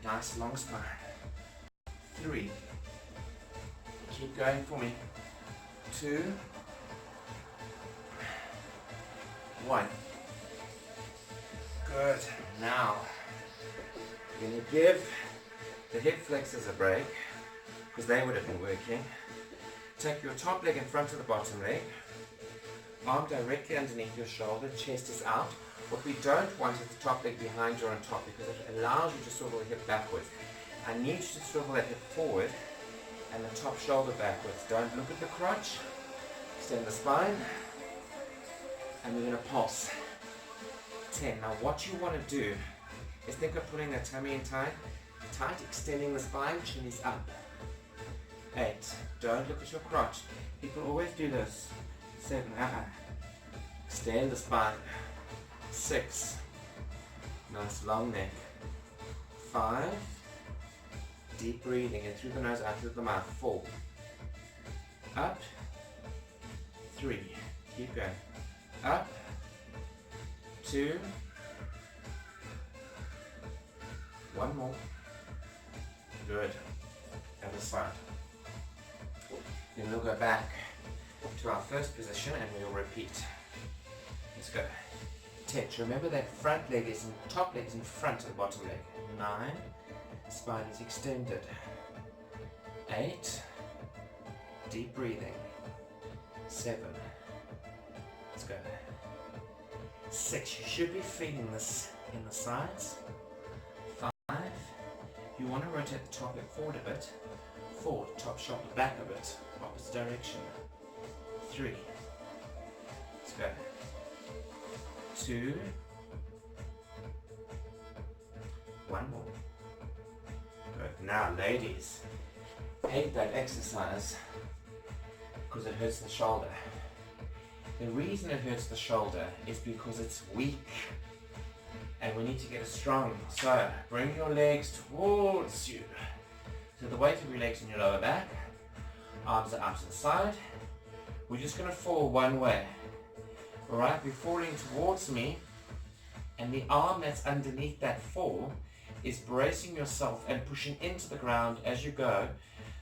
nice long spine. 3, keep going for me. 2, 1. Good. Now, you're going to give the hip flexors a break, because they would have been working. Take your top leg in front of the bottom leg. Arm directly underneath your shoulder, chest is out. What we don't want is the top leg behind you on top, because it allows you to swivel the hip backwards. I need you to swivel that hip forward and the top shoulder backwards. Don't look at the crotch. Extend the spine. And we're going to pulse. 10. Now what you want to do is think of pulling that tummy in tight, extending the spine, chin is up. 8. Don't look at your crotch. People always do this. 7. Extend the spine. 6. Nice long neck. 5. Deep breathing in through the nose, out through the mouth. 4. Up. 3. Keep going. Up. 2. 1 more. Good. Other side. Then we'll go back to our first position and we'll repeat. Let's go. 10. Remember that front leg is in, top leg is in front of the bottom leg. 9. Spine is extended. 8. Deep breathing. 7. Let's go. 6. You should be feeling this in the sides. 5. You want to rotate the top leg forward a bit. 4. Top shoulder back a bit. Opposite direction. 3. Let's go. 2. 1 more. Good. Now, ladies, hate that exercise because it hurts the shoulder. The reason it hurts the shoulder is because it's weak and we need to get it strong. So bring your legs towards you. So the weight of your legs in your lower back, arms are out to the side. We're just going to fall one way. Alright, we're falling towards me and the arm that's underneath that fall is bracing yourself and pushing into the ground as you go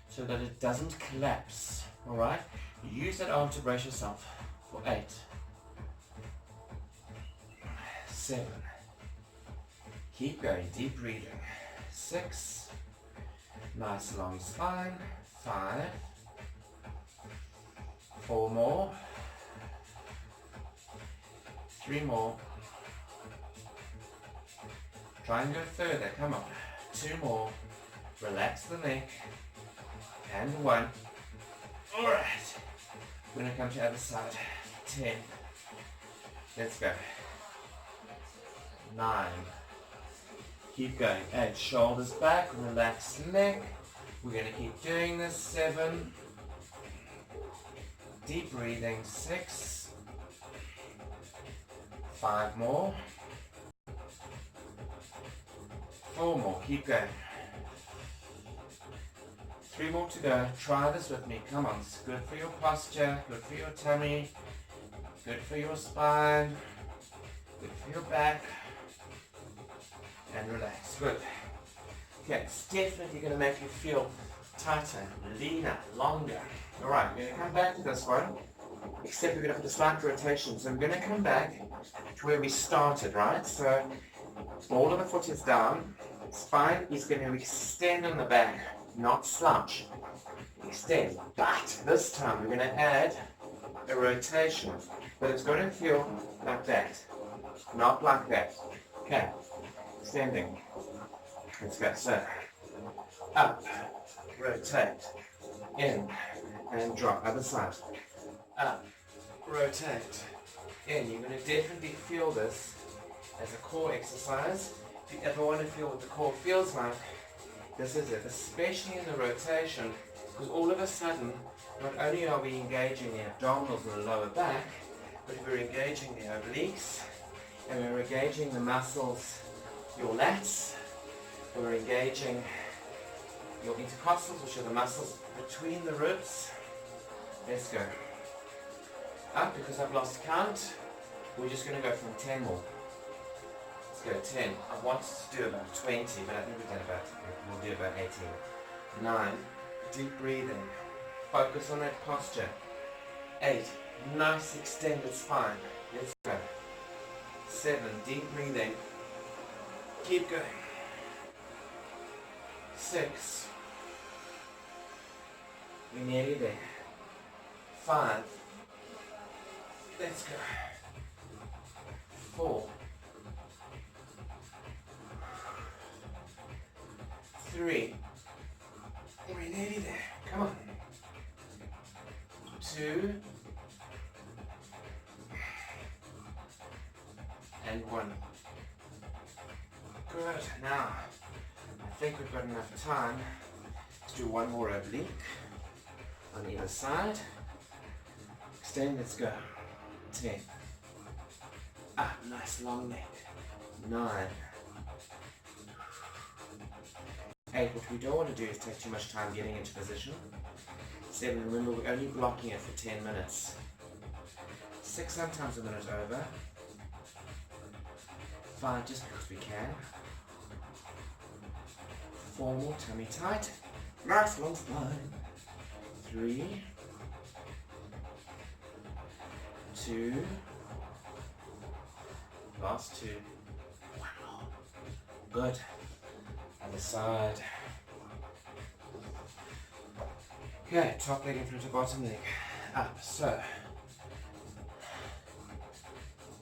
so that it doesn't collapse. Alright, use that arm to brace yourself for 8, 7, keep going, deep breathing, 6, nice long spine, 5, 4 more, 3 more, try and go further, come on, 2 more, relax the neck, and 1, alright, we're going to come to the other side, 10, let's go, 9, keep going, 8, shoulders back, relax neck, we're going to keep doing this, 7, deep breathing, 6, 5 more, 4 more, keep going, 3 more to go. Try this with me. Come on. It's good for your posture, good for your tummy, good for your spine, good for your back. And relax. Good. Okay, it's definitely going to make you feel tighter, leaner, longer. Alright, we're going to come back to this one, except we're going to put a slight rotation. So we're going to come back to where we started, right? So ball of the foot is down, spine is going to extend on the back. Not slouch, extend, but this time we're going to add a rotation, but it's going to feel like that, not like that. Okay, extending, let's go, so, up, rotate, in, and drop, other side, up, rotate, in. You're going to definitely feel this as a core exercise. If you ever want to feel what the core feels like, this is it, especially in the rotation, because all of a sudden, not only are we engaging the abdominals and the lower back, but we're engaging the obliques, and we're engaging the muscles, your lats, we're engaging your intercostals, which are the muscles between the ribs. Let's go. Up, because I've lost count, we're just going to go from 10 more. Let's go 10. I wanted to do about 20, but I think we'll do about 18. 9. Deep breathing. Focus on that posture. 8. Nice extended spine. Let's go. 7. Deep breathing. Keep going. 6. We're nearly there. 5. Let's go. 4. 3. We're nearly there. Come on. 2. And 1. Good. Now, I think we've got enough time to do one more oblique on either side. Extend, let's go. 10. Up, nice long neck. 9. 8. What we don't want to do is take too much time getting into position. 7. Remember, we're only blocking it for 10 minutes. 6. Sometimes a minute over. 5. Just because we can. 4 more, tummy tight. Nice long spine. 3. 2. Last 2. 1 more. Good. Other side. Okay, top leg in front of bottom leg. Up. So,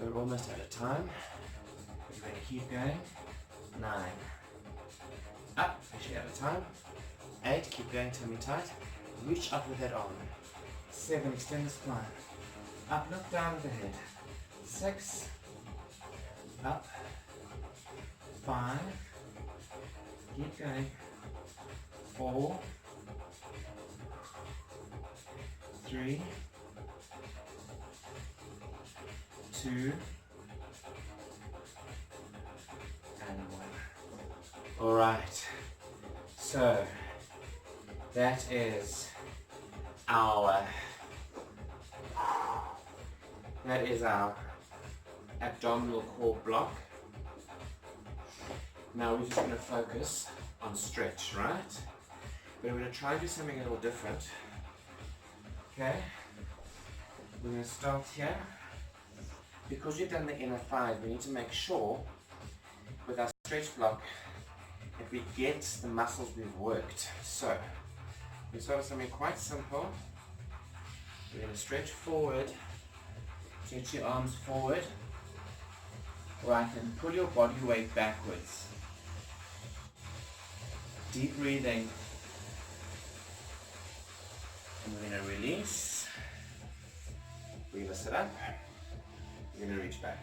we're almost out of time. We're going to keep going. 9. Up. Actually out of time. 8. Keep going, tummy tight. Reach up with that arm. 7. Extend the spine. Up, look down with the head. 6. Up. 5. Keep going. 4. 3. 2. And 1. Alright. So, that is our abdominal core block. Now we're just going to focus on stretch, right? But we're going to try and do something a little different. Okay? We're going to start here. Because we've done the inner thighs, we need to make sure with our stretch block that we get the muscles we've worked. So, we start with something quite simple. We're going to stretch forward, stretch your arms forward, right, and pull your body weight backwards. Deep breathing. And we're going to release. We're going to sit up. We're going to reach back.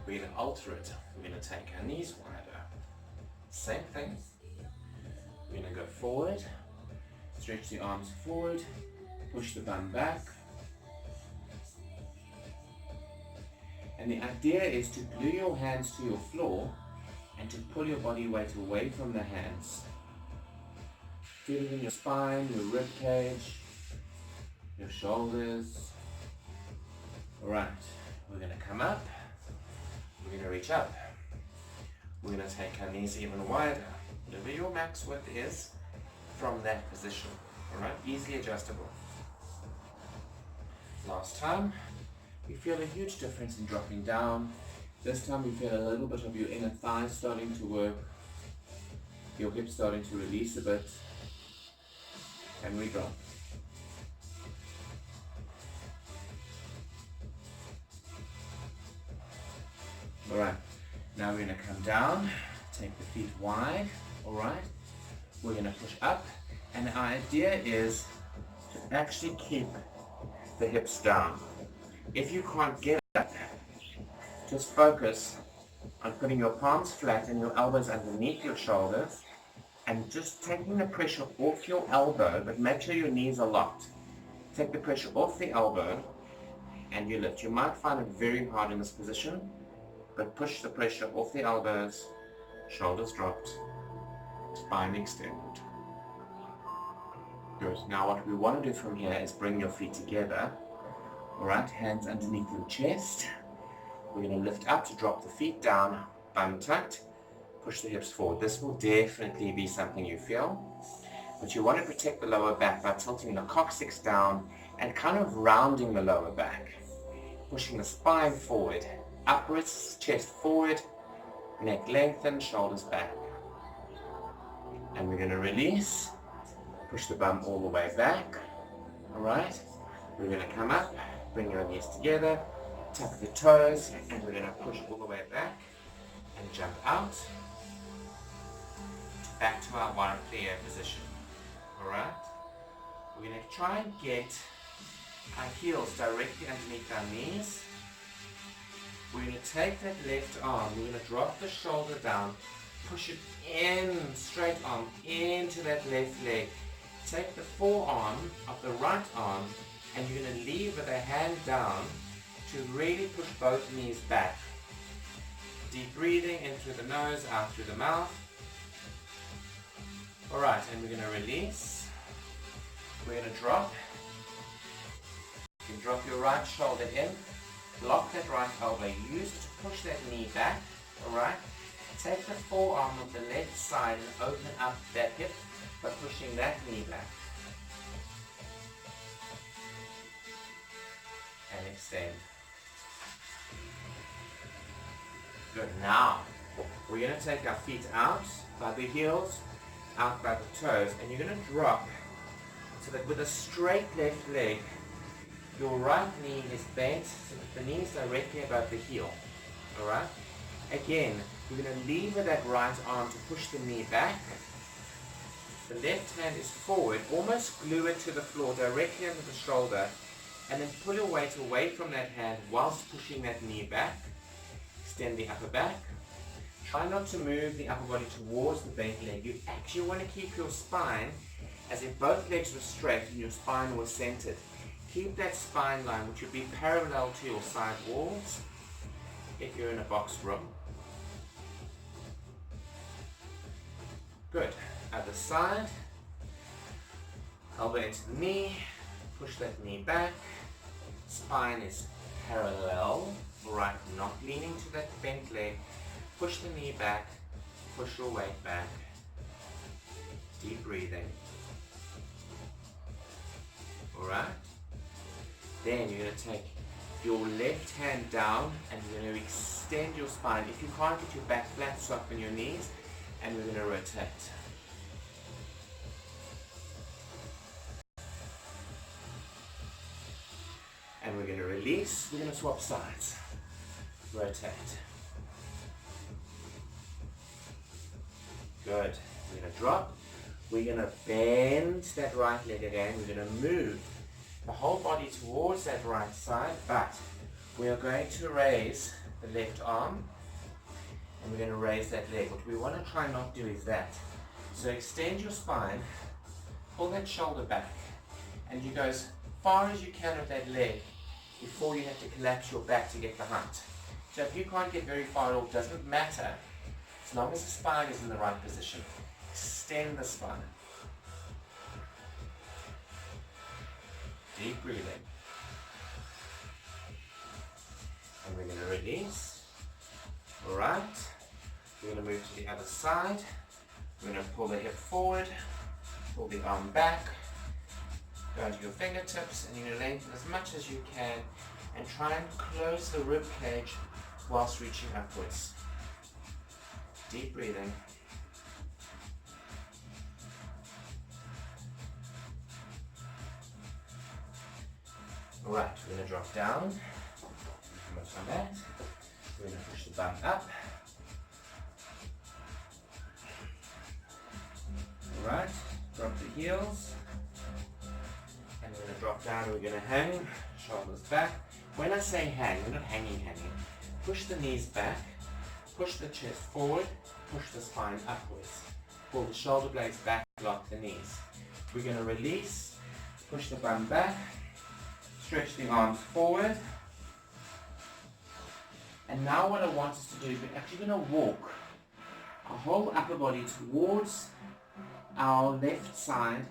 We're going to alter it. We're going to take our knees wider. Same thing. We're going to go forward. Stretch the arms forward. Push the bum back. And the idea is to glue your hands to your floor and to pull your body weight away from the hands. Feel it in your spine, your rib cage, your shoulders. Alright, we're going to come up. We're going to reach up. We're going to take our knees even wider. Whatever your max width is from that position. Alright, easily adjustable. Last time, we feel a huge difference in dropping down. This time we feel a little bit of your inner thighs starting to work. Your hips starting to release a bit. And we drop. Alright, now we're going to come down, take the feet wide, alright? We're going to push up, and our idea is to actually keep the hips down. If you can't get up, just focus on putting your palms flat and your elbows underneath your shoulders, and just taking the pressure off your elbow, but make sure your knees are locked. Take the pressure off the elbow and you lift. You might find it very hard in this position, but push the pressure off the elbows, shoulders dropped, spine extended. Good. Now what we want to do from here is bring your feet together. Alright, hands underneath your chest. We're going to lift up to drop the feet down, bum tucked, push the hips forward. This will definitely be something you feel. But you want to protect the lower back by tilting the coccyx down and kind of rounding the lower back. Pushing the spine forward, upwards, chest forward, neck lengthened, shoulders back. And we're going to release. Push the bum all the way back. Alright, we're going to come up, bring your knees together, tuck the toes, and we're going to push all the way back and jump out. Back to our warrior position. Alright, we're going to try and get our heels directly underneath our knees. We're going to take that left arm, we're going to drop the shoulder down, push it in, straight arm, into that left leg. Take the forearm of the right arm and you're going to leave with a hand down to really push both knees back. Deep breathing in through the nose, out through the mouth. Alright, and we're going to release. We're going to drop. You can drop your right shoulder in. Lock that right elbow. Use it to push that knee back. Alright. Take the forearm of the left side and open up that hip by pushing that knee back. And extend. Good. Now, we're going to take our feet out by the heels, out by the toes, and you're going to drop so that with a straight left leg, your right knee is bent so that the knee is directly above the heel. Alright? Again, we're going to lead with that right arm to push the knee back. The left hand is forward, almost glue it to the floor directly under the shoulder, and then pull your weight away from that hand whilst pushing that knee back. Extend the upper back. Try not to move the upper body towards the bent leg. You actually want to keep your spine as if both legs were straight and your spine was centered. Keep that spine line, which would be parallel to your side walls if you're in a box room. Good. Other side. Elbow into the knee. Push that knee back. Spine is parallel. Alright, not leaning to that bent leg. Push the knee back. Push your weight back. Deep breathing. Alright. Then you're going to take your left hand down and you're going to extend your spine. If you can't get your back flat, soften your knees, and we're going to rotate. And we're going to release. We're going to swap sides. Rotate. Good. We're going to drop. We're going to bend that right leg again. We're going to move the whole body towards that right side, but we are going to raise the left arm and we're going to raise that leg. What we want to try not do is that. So extend your spine, pull that shoulder back, and you go as far as you can with that leg before you have to collapse your back to get the height. So if you can't get very far at all, it doesn't matter, as long as the spine is in the right position. Extend the spine. Deep breathing. And we're going to release. Alright. We're going to move to the other side. We're going to pull the hip forward, pull the arm back, go into your fingertips, and you're going to lengthen as much as you can and try and close the rib cage whilst reaching upwards. Deep breathing. Alright, we're going to drop down, much on that. We're going to push the bum up. Alright, drop the heels. And we're going to drop down, we're going to hang, shoulders back. When I say hang, we're not hanging. Push the knees back, push the chest forward, push the spine upwards. Pull the shoulder blades back, lock the knees. We're going to release, push the bum back, Stretch the arms forward. And now what I want us to do is we're actually going to walk our whole upper body towards our left side.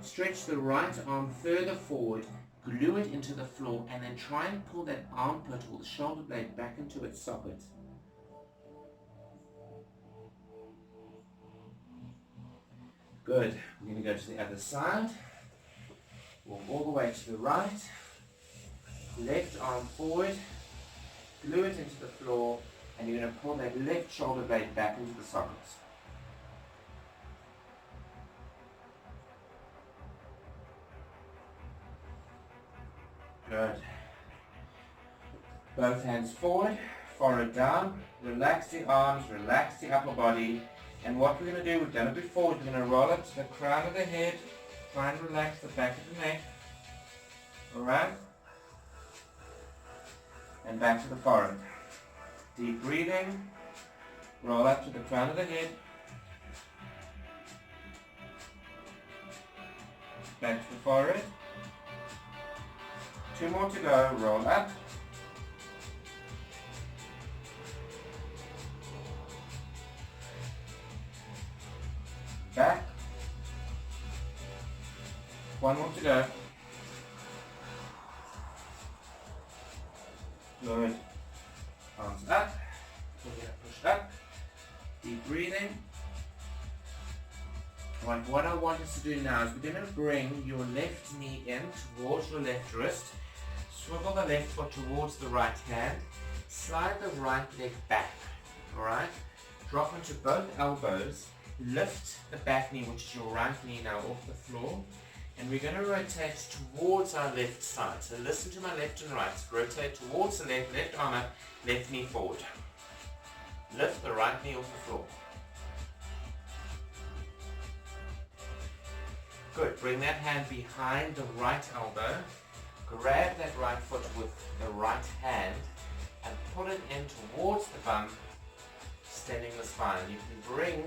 Stretch the right arm further forward, glue it into the floor, and then try and pull that armpit or the shoulder blade back into its socket. Good. We're going to go to the other side. Walk all the way to the right. Left arm forward. Glue it into the floor. And you're going to pull that left shoulder blade back into the socket. Good. Both hands forward. Forehead down. Relax the arms. Relax the upper body. And what we're going to do, we've done it before, we're going to roll up to the crown of the head, try and relax the back of the neck, alright? And back to the forehead. Deep breathing, roll up to the crown of the head, back to the forehead, 2 more to go, roll up, back. 1 more to go. Good. Arms up. Push up. Deep breathing. Right, what I want us to do now is we're going to bring your left knee in towards your left wrist. Swivel the left foot towards the right hand. Slide the right leg back. Alright? Drop onto both elbows. Lift the back knee, which is your right knee, now off the floor, and we're going to rotate towards our left side. So listen to my left and right. Rotate towards the left arm up, left knee forward. Lift the right knee off the floor. Good. Bring that hand behind the right elbow. Grab that right foot with the right hand and pull it in towards the bum, extending the spine. You can bring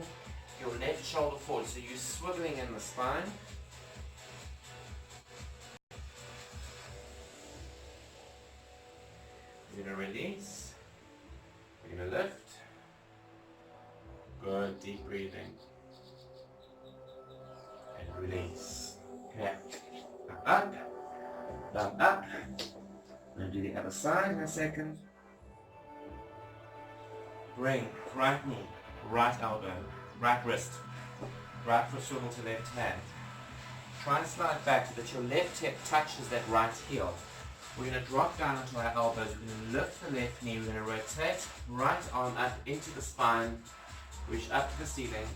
your left shoulder forward, so you're swiveling in the spine. We're going to release. We're going to lift. Good, deep breathing. And release. Okay. Up, down, up. I'm going to do the other side in a second. Bring right knee, right elbow, right wrist, right foot swivel to left hand. Try and slide back so that your left hip touches that right heel. We're going to drop down onto our elbows. We're going to lift the left knee. We're going to rotate right arm up into the spine. Reach up to the ceiling.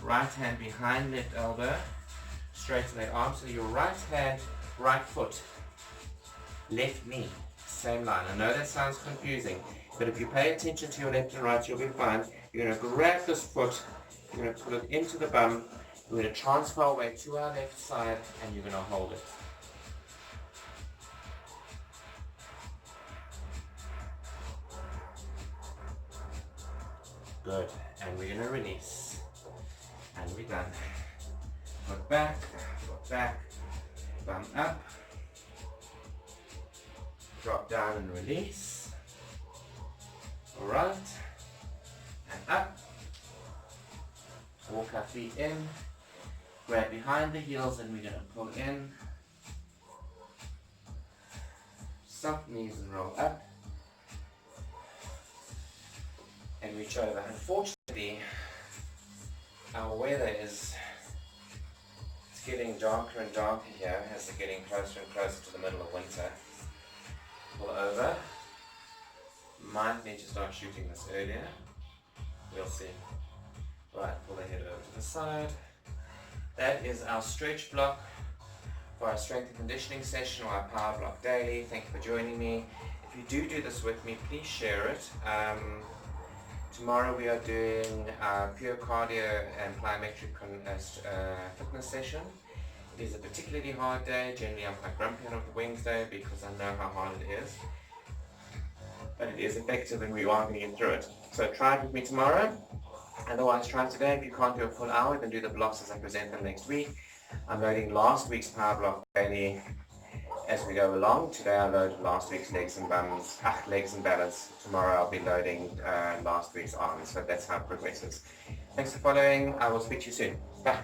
Right hand behind left elbow. Straighten that arm. So your right hand, right foot, left knee. Same line. I know that sounds confusing, but if you pay attention to your left and right, you'll be fine. You're going to grab this foot, you're going to put it into the bum, you're going to transfer our weight to our left side, and you're going to hold it. Good. And we're going to release. And we're done. Foot back, bum up. Drop down and release. Alright. And up. Walk our feet in. Grab behind the heels and we're going to pull in. Soft knees and roll up. And reach over. Unfortunately, our weather is getting darker and darker here as we're getting closer and closer to the middle of winter. Pull over. Might need to start shooting this earlier. We'll see. Right, pull the head over to the side. That is our stretch block for our strength and conditioning session, or our power block daily. Thank you for joining me. If you do this with me, please share it. Tomorrow we are doing pure cardio and plyometric fitness session. It is a particularly hard day. Generally I'm quite grumpy on a Wednesday because I know how hard it is. But it is effective and we are going to get through it. So try it with me tomorrow. Otherwise, try today. If you can't do a full hour, then do the blocks as I present them next week. I'm loading last week's power block daily as we go along. Today I loaded last week's legs and balance. Tomorrow I'll be loading last week's arms. So that's how it progresses. Thanks for following. I will speak to you soon. Bye.